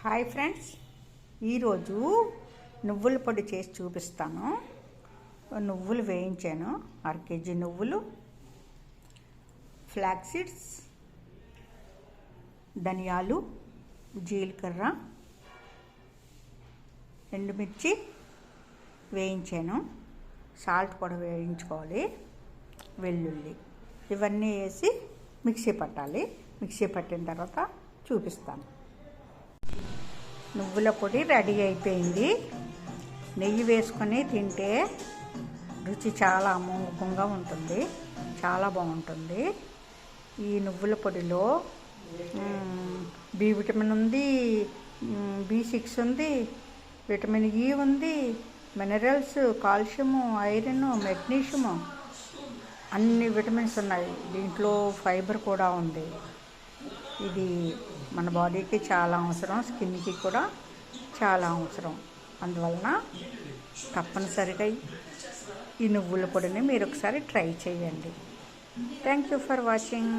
Hi friends, ఈరోజు నువ్వుల పొడి చేసి చూపిస్తాను. నువ్వులు వేయించాను, 1/2 kg నువ్వులు, ఫ్లాక్ సీడ్స్, ధనియాలు, జీలకర్ర, ఎండుమిర్చి వేయించాను. సాల్ట్ కూడా వేయించుకోవాలి, వెల్లుల్లి ఇవన్నీ వేసి మిక్సీ పట్టాలి. మిక్సీ పట్టిన తర్వాత చూపిస్తాను. నువ్వుల పొడి రెడీ అయిపోయింది. నెయ్యి వేసుకొని తింటే రుచి చాలా అమోఘంగా ఉంటుంది, చాలా బాగుంటుంది. ఈ నువ్వుల పొడిలో బి విటమిన్ ఉంది, B6 ఉంది, విటమిన్ E ఉంది, మినరల్స్, కాల్షియము, ఐరన్, మెగ్నీషియము అన్ని విటమిన్స్ ఉన్నాయి. దీంట్లో ఫైబర్ కూడా ఉంది. ఇది మన బాడీకి చాలా అవసరం, స్కిన్కి కూడా చాలా అవసరం. అందువలన తప్పనిసరిగా ఈ నువ్వుల పొడిని మీరు ఒకసారి ట్రై చేయండి. Thank you for watching.